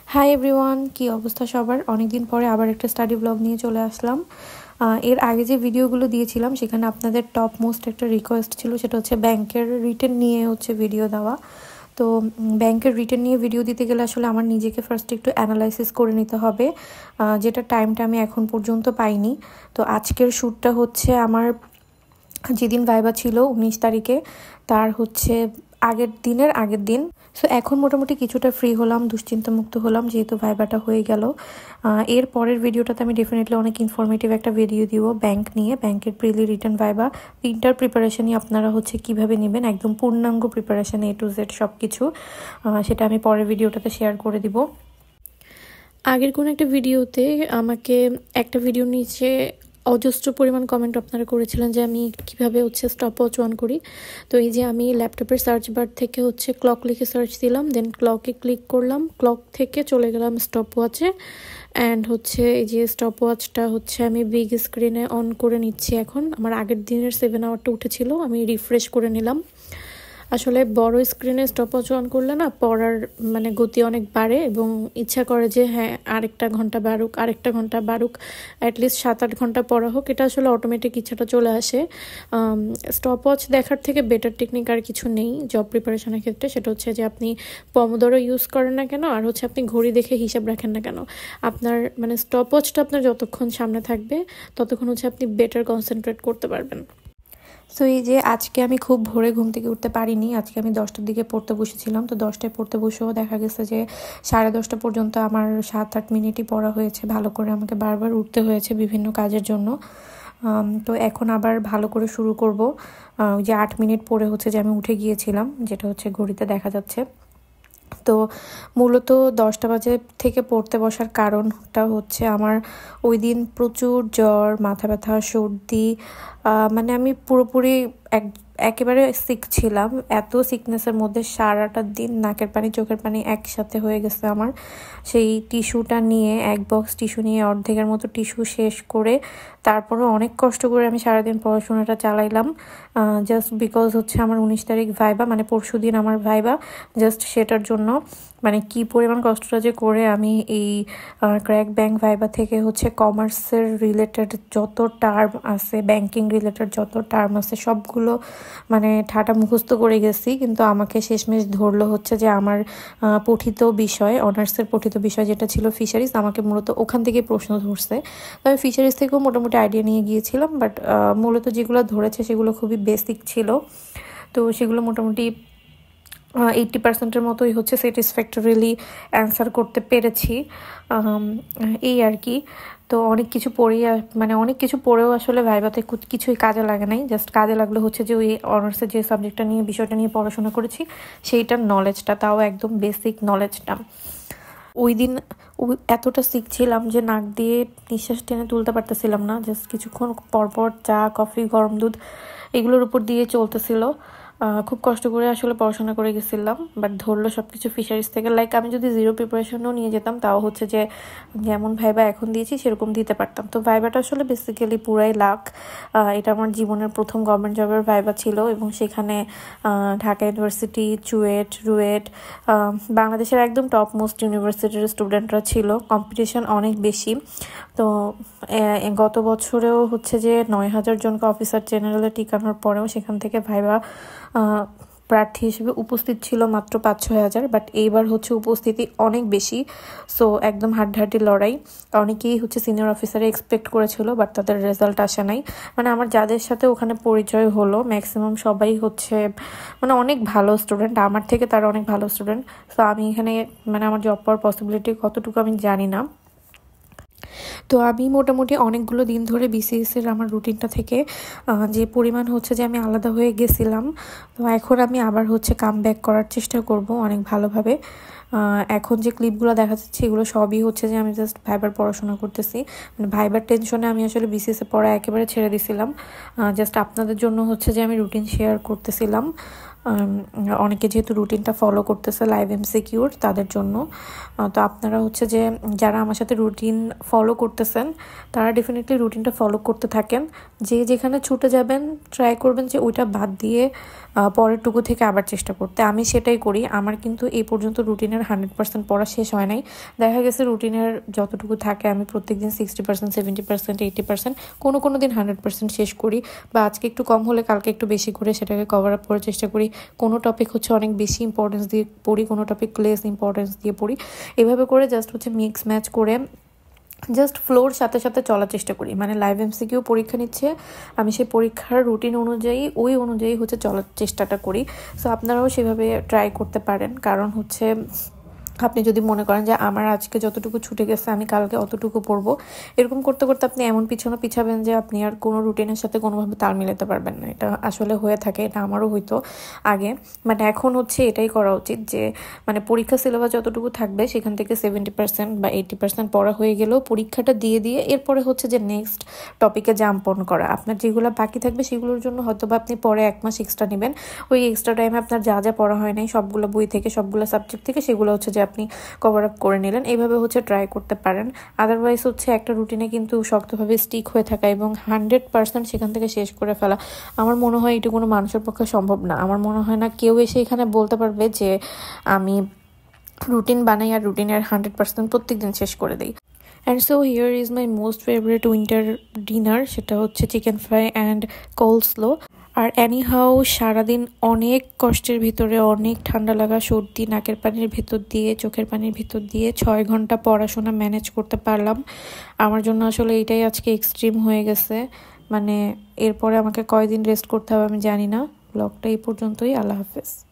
Hi everyone, কি অবস্থা সবার? অনেকদিন পরে আবার একটা স্টাডি ব্লগ নিয়ে চলে আসলাম। এর আগে যে ভিডিওগুলো দিয়েছিলাম সেখানে আপনাদের টপ মোস্ট একটা রিকোয়েস্ট ছিল, সেটা হচ্ছে ব্যাংকের রিটেন নিয়ে ভিডিও দেওয়া। তো ব্যাংকের রিটেন নিয়ে ভিডিও দিতে গেলে আসলে আমার নিজেকে ফার্স্ট একটু অ্যানালাইসিস করে নিতে হবে, যেটা টাইমটা আমি এখন পর্যন্ত পাইনি। তো আজকের শ্যুটটা হচ্ছে আমার যেদিন ভাইবা ছিল 19 তারিখে, তার আগের দিন। সো এখন মোটামুটি কিছুটা ফ্রি হলাম, দুশ্চিন্তামুক্ত হলাম যেহেতু ভাইবাটা হয়ে গেল। এর পরের ভিডিওটাতে আমি ডেফিনেটলি অনেক ইনফরমেটিভ একটা ভিডিও দিব ব্যাংকের প্রিলি রিটার্ন ভাইবা তিনটার প্রিপারেশনই আপনারা কিভাবে নেবেন, একদম পূর্ণাঙ্গ প্রিপারেশন A to Z সব কিছু, সেটা আমি পরের ভিডিওটাতে শেয়ার করে দিব। আগের কোনো একটা ভিডিওতে আমাকে একটা ভিডিও নিচে অজস্র পরিমাণ কমেন্ট আপনারা করেছিলেন যে আমি কিভাবে স্টপ ওয়াচ অন করি। তো এই যে আমি ল্যাপটপের সার্চ বার থেকে ক্লক লিখে সার্চ দিলাম, দেন ক্লকে ক্লিক করলাম, ক্লক থেকে চলে গেলাম স্টপ ওয়াচে। অ্যান্ড এই যে স্টপ ওয়াচটা আমি বিগ স্ক্রিনে অন করে নিচ্ছি। এখন আমার আগের দিনের 7 আওয়ারটা উঠেছিল, আমি রিফ্রেশ করে নিলাম। আসলে বড় স্ক্রিনে স্টপওয়াচ অন করলে না পড়ার গতি অনেক বাড়ে এবং ইচ্ছা করে যে হ্যাঁ আরেকটা ঘন্টা বাড়ুক, অ্যাটলিস্ট 7-8 ঘন্টা পড়া হোক। এটা আসলে অটোমেটিক ইচ্ছাটা চলে আসে। স্টপওয়াচ দেখার থেকে বেটার টেকনিক আর কিছু নেই জব প্রিপারেশনের ক্ষেত্রে। সেটা যে আপনি পমোডোরো ইউজ করেন না কেন আর আপনি ঘড়ি দেখে হিসাব রাখেন না কেন, আপনার স্টপওয়াচটা আপনার যতক্ষণ সামনে থাকবে ততক্ষণ আপনি বেটার কনসেন্ট্রেট করতে পারবেন। সো এই যে আজকে আমি খুব ভোরে ঘুম থেকে উঠতে পারিনি। আজকে আমি 10টার দিকে পড়তে বসেছিলাম। তো 10টায় পড়তে বসেও দেখা গেছে যে 10:30 পর্যন্ত আমার 7-8 মিনিটই পড়া হয়েছে। ভালো করে আমাকে বারবার উঠতে হয়েছে বিভিন্ন কাজের জন্য। তো এখন আবার ভালো করে শুরু করব। ওই যে 8 মিনিট পরে যে আমি উঠে গিয়েছিলাম, যেটা ঘড়িতে দেখা যাচ্ছে। তো মূলত 10টা বাজে থেকে পড়তে বসার কারণটা আমার ওই দিন প্রচুর জ্বর, মাথা ব্যথা, সর্দি, আমি পুরোপুরি একেবারে সিক ছিলাম। এত সিকনেসের মধ্যে সারাটা দিন নাকের পানি চোখের পানি একসাথে হয়ে গেছে আমার। সেই টিস্যুটা নিয়ে, এক বক্স টিস্যু নিয়ে অর্ধেকের মতো টিস্যু শেষ করে তারপরে অনেক কষ্ট করে আমি সারাদিন পড়াশোনাটা চালাইলাম, জাস্ট বিকজ আমার 19 তারিখ ভাইবা, পরশু দিন আমার ভাইবা। জাস্ট সেটার জন্য কি পরিমাণ কষ্টটা যে করে আমি এই ক্র্যাক ব্যাংক ভাইবা থেকে কমার্সের রিলেটেড যত টার্ম আছে, ব্যাংকিং রিলেটেড যত টার্ম আছে সবগুলো ঠাটা মুখস্থ করে গেছি। কিন্তু আমাকে শেষমেশ ধরলো যে আমার অনার্সের পঠিত বিষয় যেটা ছিল ফিশারিজ, আমাকে মূলত ওখান থেকে প্রশ্ন ধরছে। তবে ফিশারিজ থেকেও মোটামুটি আইডিয়া নিয়ে গিয়েছিলাম, বাট মূলত যেগুলো ধরেছে সেগুলো খুবই বেসিক ছিল। তো সেগুলো মোটামুটি 80%-এর মতোই স্যাটিসফ্যাক্টরিলি অ্যান্সার করতে পেরেছি, এই আর কি। তো অনেক কিছু পড়েও আসলে ভাইবাতে কিছুই কাজে লাগে নাই। জাস্ট কাজে লাগলো যে ওই অনার্সের যে সাবজেক্টটা নিয়ে, বিষয়টা নিয়ে পড়াশোনা করেছি সেইটার নলেজটা, তাও একদম বেসিক নলেজটা। ওই দিন এতটা শিখছিলাম যে নাক দিয়ে নিঃশ্বাস টেনে তুলতে পারতেছিলাম না। জাস্ট কিছুক্ষণ পরপর চা, কফি, গরম দুধ এগুলোর উপর দিয়ে চলতেছিল। খুব কষ্ট করে আসলে পড়াশোনা করে গেছিলাম, বাট ধরলো সবকিছু ফিশারিজ থেকে। আমি যদি জিরো প্রিপারেশনও নিয়ে যেতাম তাও যে যেমন ভাইবা এখন দিয়েছি সেরকম দিতে পারতাম। তো ভাইবাটা আসলে বেসিক্যালি পুরাই লাক। এটা আমার জীবনের প্রথম গভর্নমেন্ট জবের ভাইবা ছিল এবং সেখানে ঢাকা ইউনিভার্সিটি, চুয়েট, রুয়েট, বাংলাদেশের একদম টপ মোস্ট ইউনিভার্সিটির স্টুডেন্টরা ছিল। কম্পিটিশন অনেক বেশি। তো গত বছরেও যে 9,000 জনকে অফিসার জেনারেলে টিকানোর পরেও সেখান থেকে ভাইবা প্রার্থী হিসেবে উপস্থিত ছিল মাত্র 5-6 হাজার, বাট এইবার উপস্থিতি অনেক বেশি। সো একদম হাড্ডাহাড্ডি লড়াই। অনেকেই সিনিয়র অফিসারে এক্সপেক্ট করেছিল, বাট তাদের রেজাল্ট আসে নাই। আমার যাদের সাথে ওখানে পরিচয় হলো ম্যাক্সিমাম সবাই অনেক ভালো স্টুডেন্ট, আমার থেকে তারা অনেক ভালো স্টুডেন্ট। সো আমি এখানে আমার জব পাওয়ার পসিবিলিটি কতটুকু আমি জানি না। তো আমি মোটামুটি অনেকগুলো দিন ধরে BCS-এর আমার রুটিনটা থেকে যে পরিমাণ যে আমি আলাদা হয়ে গেছিলাম, তো এখন আমি আবার কাম ব্যাক করার চেষ্টা করব অনেক ভালোভাবে। এখন যে ক্লিপগুলো দেখা যাচ্ছে এগুলো সবই যে আমি জাস্ট ভাইবার পড়াশোনা করতেছি। ভাইবার টেনশনে আমি আসলে BCS-এ পড়া একেবারে ছেড়ে দিছিলাম। জাস্ট আপনাদের জন্য যে আমি রুটিন শেয়ার করতেছিলাম। অনেকে যেহেতু রুটিনটা ফলো করতেছে লাইভ এমসিকিউর তাদের জন্য। তো আপনারা হচ্ছে যে যারা আমার সাথে রুটিন ফলো করতেছেন তারা ডেফিনেটলি রুটিনটা ফলো করতে থাকেন। যে যেখানে ছুটে যাবেন ট্রাই করবেন যে ওইটা বাদ দিয়ে পরের টুকু থেকে আবার চেষ্টা করতে। আমি সেটাই করি। আমার কিন্তু এই পর্যন্ত রুটিনের 100% পড়া শেষ হয় নাই। দেখা গেছে রুটিনের যতটুকু থাকে আমি প্রত্যেকদিন 60%, 70%, 80%, কোনো দিন 100% শেষ করি, বা আজকে একটু কম হলে কালকে একটু বেশি করে সেটাকে কভার আপ করার চেষ্টা করি। কোনো টপিক হচ্ছে অনেক বেশি ইম্পর্টেন্স দিয়ে পড়ি, কোনো টপিক লেস ইম্পর্টেন্স দিয়ে পড়ি। এভাবে করে জাস্ট হচ্ছে মিক্স ম্যাচ করে জাস্ট ফ্লোর সাথে সাথে চলার চেষ্টা করি। মানে লাইভ এমসিকিউ পরীক্ষা নিচ্ছে, আমি সেই পরীক্ষার রুটিন অনুযায়ী ওই অনুযায়ী হচ্ছে চলার চেষ্টাটা করি। সো আপনারাও সেভাবে ট্রাই করতে পারেন। কারণ হচ্ছে আপনি যদি মনে করেন যে আমার আজকে যতটুকু ছুটে গেছে আমি কালকে অতটুকু পড়বো, এরকম করতে করতে আপনি এমন পিছাবেন যে আপনি আর কোনো রুটিনের সাথে কোনোভাবে তাল মিলাতে পারবেন না। এটা আসলে হয়ে থাকে, এটা আমারও হইতো আগে। মানে এখন হচ্ছে এটাই করা উচিত যে মানে পরীক্ষা সিলেবাস যতটুকু থাকবে সেখান থেকে 70% বা 80% পড়া হয়ে গেলেও পরীক্ষাটা দিয়ে এরপরে হচ্ছে যে নেক্সট টপিকে জাম্প অন করা। আপনার যেগুলো বাকি থাকবে সেগুলোর জন্য হয়তো বা আপনি পরে 1 মাস এক্সট্রা নেবেন। ওই এক্সট্রা টাইমে আপনার যা যা পড়া হয় নাই সবগুলো বই থেকে, সবগুলো সাবজেক্ট থেকে সেগুলো হচ্ছে যে আপনি কভার আপ করে নিলেন। এইভাবে হচ্ছে ট্রাই করতে পারেন। আদারওয়াইজ হচ্ছে একটা রুটিনে কিন্তু শক্তভাবে স্টিক হয়ে থাকা এবং 100% সেখান থেকে শেষ করে ফেলা, আমার মনে হয় এটা কোনো মানুষের পক্ষে সম্ভব না। আমার মনে হয় না কেউ এসে এখানে বলতে পারবে যে আমি রুটিন বানাই আর রুটিনের 100% প্রত্যেকদিন শেষ করে দিই। And so here is my most favourite winter dinner, সেটা হচ্ছে চিকেন ফ্রাই অ্যান্ড কোলস্লো। আর এনিহাউ সারাদিন অনেক কষ্টের ভিতরে, অনেক ঠান্ডা লাগা, সর্দি, নাকের পানির ভেতর দিয়ে, চোখের পানির ভেতর দিয়ে 6 ঘন্টা পড়াশোনা ম্যানেজ করতে পারলাম। আমার জন্য আসলে এটাই আজকে এক্সট্রিম হয়ে গেছে। মানে এরপরে আমাকে কয়দিন রেস্ট করতে হবে আমি জানি না। ব্লগটা এই পর্যন্তই। আল্লাহ হাফেজ।